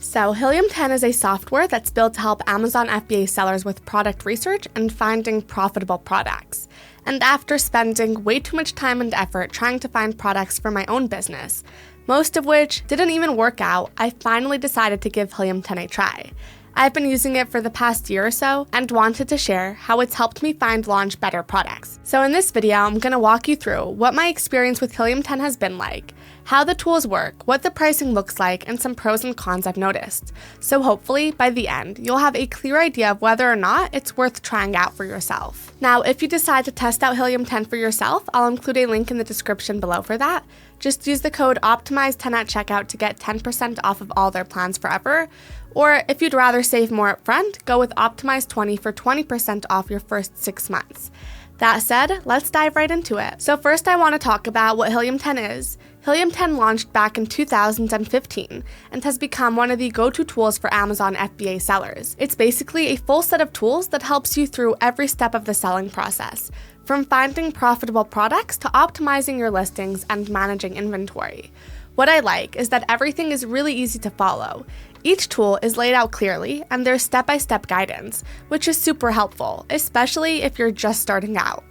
So Helium 10 is a software that's built to help Amazon FBA sellers with product research and finding profitable products. And after spending way too much time and effort trying to find products for my own business, most of which didn't even work out, I finally decided to give Helium 10 a try. I've been using it for the past year or so and wanted to share how it's helped me launch better products. So in this video, I'm going to walk you through what my experience with Helium 10 has been like, how the tools work, what the pricing looks like, and some pros and cons I've noticed. So hopefully, by the end, you'll have a clear idea of whether or not it's worth trying out for yourself. Now, if you decide to test out Helium 10 for yourself, I'll include a link in the description below for that. Just use the code OPTIMIZE10 at checkout to get 10% off of all their plans forever. Or if you'd rather save more upfront, go with OPTIMIZE20 for 20% off your first 6 months. That said, let's dive right into it. So first I want to talk about what Helium 10 is. Helium 10 launched back in 2015 and has become one of the go-to tools for Amazon FBA sellers. It's basically a full set of tools that helps you through every step of the selling process, from finding profitable products to optimizing your listings and managing inventory. What I like is that everything is really easy to follow. Each tool is laid out clearly, and there's step-by-step guidance, which is super helpful, especially if you're just starting out.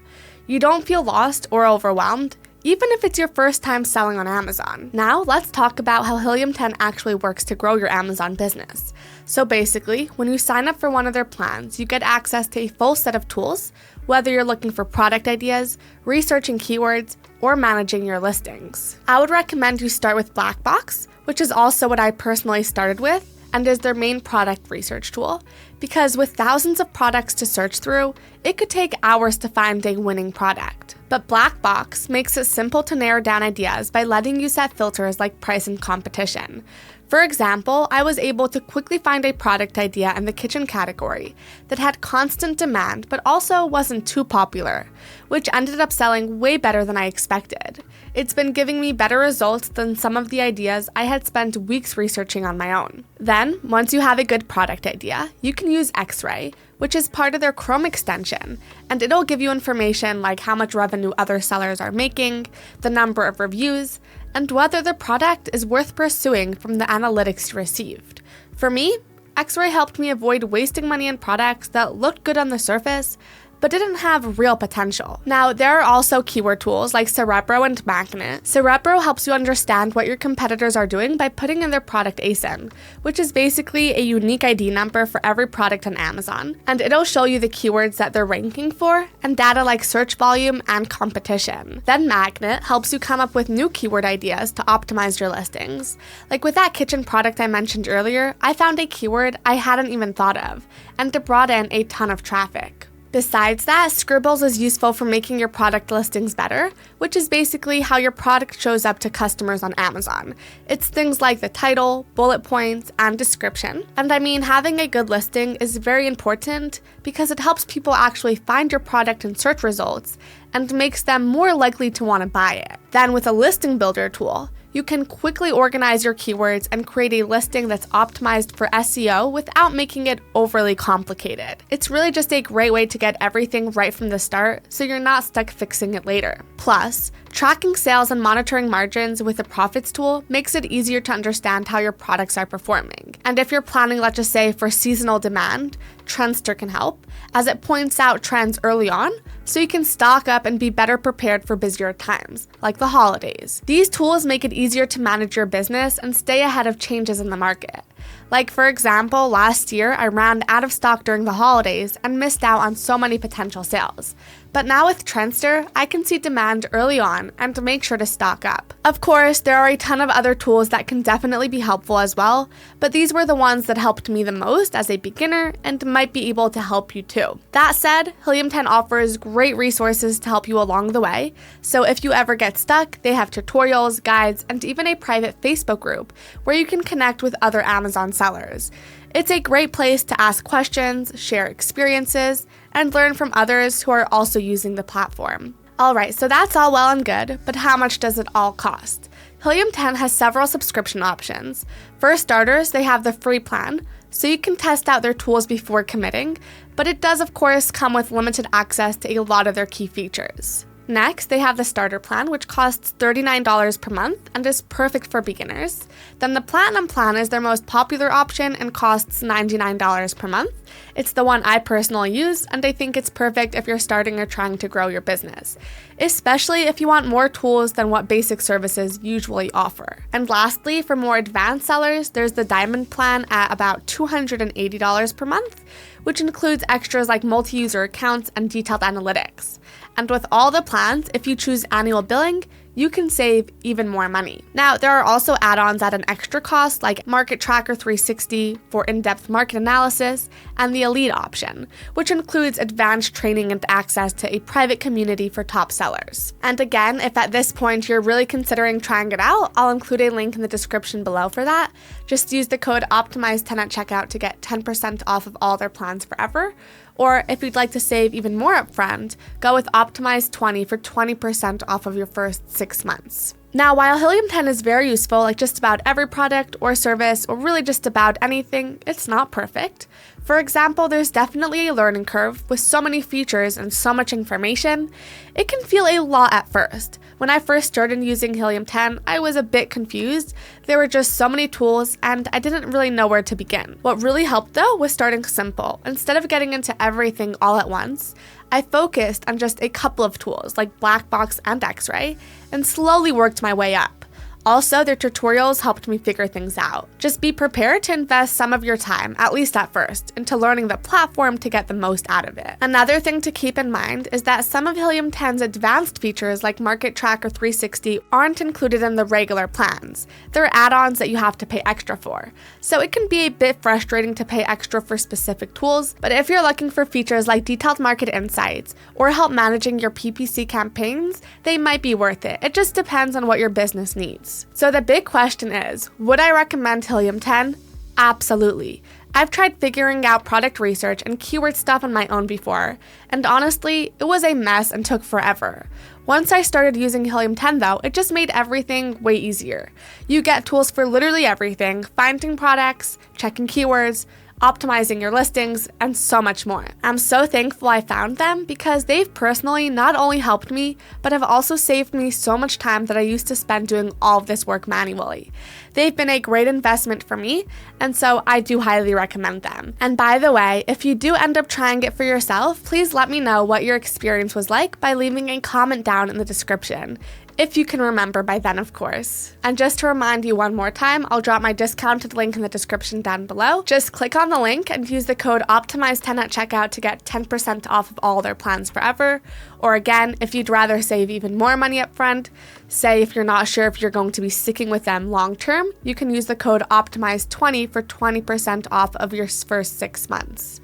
You don't feel lost or overwhelmed, even if it's your first time selling on Amazon. Now, let's talk about how Helium 10 actually works to grow your Amazon business. So basically, when you sign up for one of their plans, you get access to a full set of tools, whether you're looking for product ideas, researching keywords, or managing your listings. I would recommend you start with Black Box, which is also what I personally started with, and is their main product research tool, because with thousands of products to search through, it could take hours to find a winning product. But Black Box makes it simple to narrow down ideas by letting you set filters like price and competition. For example, I was able to quickly find a product idea in the kitchen category that had constant demand but also wasn't too popular, which ended up selling way better than I expected. It's been giving me better results than some of the ideas I had spent weeks researching on my own. Then, once you have a good product idea, you can use X-Ray, which is part of their Chrome extension, and it'll give you information like how much revenue other sellers are making, the number of reviews, and whether the product is worth pursuing from the analytics you received. For me, X-Ray helped me avoid wasting money on products that looked good on the surface, but didn't have real potential. Now, there are also keyword tools like Cerebro and Magnet. Cerebro helps you understand what your competitors are doing by putting in their product ASIN, which is basically a unique ID number for every product on Amazon, and it'll show you the keywords that they're ranking for, and data like search volume and competition. Then Magnet helps you come up with new keyword ideas to optimize your listings. Like with that kitchen product I mentioned earlier, I found a keyword I hadn't even thought of, and it brought in a ton of traffic. Besides that, Scribbles is useful for making your product listings better, which is basically how your product shows up to customers on Amazon. It's things like the title, bullet points, and description. And I mean, having a good listing is very important because it helps people actually find your product in search results and makes them more likely to want to buy it. Then with a listing builder tool, you can quickly organize your keywords and create a listing that's optimized for SEO without making it overly complicated. It's really just a great way to get everything right from the start, so you're not stuck fixing it later. Plus, tracking sales and monitoring margins with a profits tool makes it easier to understand how your products are performing. And if you're planning, let's just say, for seasonal demand, Trendster can help, as it points out trends early on, so you can stock up and be better prepared for busier times, like the holidays. These tools make it easier to manage your business and stay ahead of changes in the market. Like for example, last year I ran out of stock during the holidays and missed out on so many potential sales. But now with Trendster, I can see demand early on and to make sure to stock up. Of course, there are a ton of other tools that can definitely be helpful as well, but these were the ones that helped me the most as a beginner and might be able to help you too. That said, Helium 10 offers great resources to help you along the way, so if you ever get stuck, they have tutorials, guides, and even a private Facebook group where you can connect with other Amazon sellers. It's a great place to ask questions, share experiences, and learn from others who are also using the platform. Alright, so that's all well and good, but how much does it all cost? Helium 10 has several subscription options. For starters, they have the free plan, so you can test out their tools before committing, but it does of course come with limited access to a lot of their key features. Next, they have the starter plan, which costs $39 per month and is perfect for beginners. Then the platinum plan is their most popular option and costs $99 per month. It's the one I personally use, and I think it's perfect if you're starting or trying to grow your business, especially if you want more tools than what basic services usually offer. And lastly, for more advanced sellers, there's the diamond plan at about $280 per month, which includes extras like multi-user accounts and detailed analytics. And with all the plans, if you choose annual billing, you can save even more money. Now, there are also add-ons at an extra cost like Market Tracker 360 for in-depth market analysis and the Elite option, which includes advanced training and access to a private community for top sellers. And again, if at this point you're really considering trying it out, I'll include a link in the description below for that. Just use the code OPTIMIZE10 at checkout to get 10% off of all their plans forever. Or if you'd like to save even more upfront, go with OPTIMIZE20 for 20% off of your first 6 months. Now, while Helium 10 is very useful, like just about every product or service, or really just about anything, it's not perfect. For example, there's definitely a learning curve with so many features and so much information. It can feel a lot at first. When I first started using Helium 10, I was a bit confused. There were just so many tools, and I didn't really know where to begin. What really helped, though, was starting simple. Instead of getting into everything all at once, I focused on just a couple of tools, like Blackbox and X-Ray, and slowly worked my way up. Also, their tutorials helped me figure things out. Just be prepared to invest some of your time, at least at first, into learning the platform to get the most out of it. Another thing to keep in mind is that some of Helium 10's advanced features like Market Tracker 360 aren't included in the regular plans. They're add-ons that you have to pay extra for. So it can be a bit frustrating to pay extra for specific tools, but if you're looking for features like detailed market insights or help managing your PPC campaigns, they might be worth it. It just depends on what your business needs. So the big question is, would I recommend Helium 10? Absolutely. I've tried figuring out product research and keyword stuff on my own before, and honestly, it was a mess and took forever. Once I started using Helium 10 though, it just made everything way easier. You get tools for literally everything, finding products, checking keywords, optimizing your listings, and so much more. I'm so thankful I found them because they've personally not only helped me, but have also saved me so much time that I used to spend doing all of this work manually. They've been a great investment for me, and so I do highly recommend them. And by the way, if you do end up trying it for yourself, please let me know what your experience was like by leaving a comment down in the description. If you can remember by then, of course. And just to remind you one more time, I'll drop my discounted link in the description down below. Just click on the link and use the code OPTIMIZE10 at checkout to get 10% off of all their plans forever. Or again, if you'd rather save even more money up front, say if you're not sure if you're going to be sticking with them long term, you can use the code OPTIMIZE20 for 20% off of your first 6 months.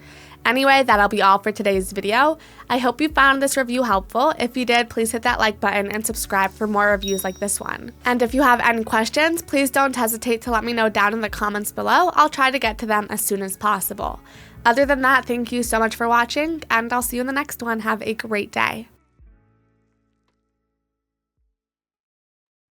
Anyway, that'll be all for today's video. I hope you found this review helpful. If you did, please hit that like button and subscribe for more reviews like this one. And if you have any questions, please don't hesitate to let me know down in the comments below. I'll try to get to them as soon as possible. Other than that, thank you so much for watching, and I'll see you in the next one. Have a great day.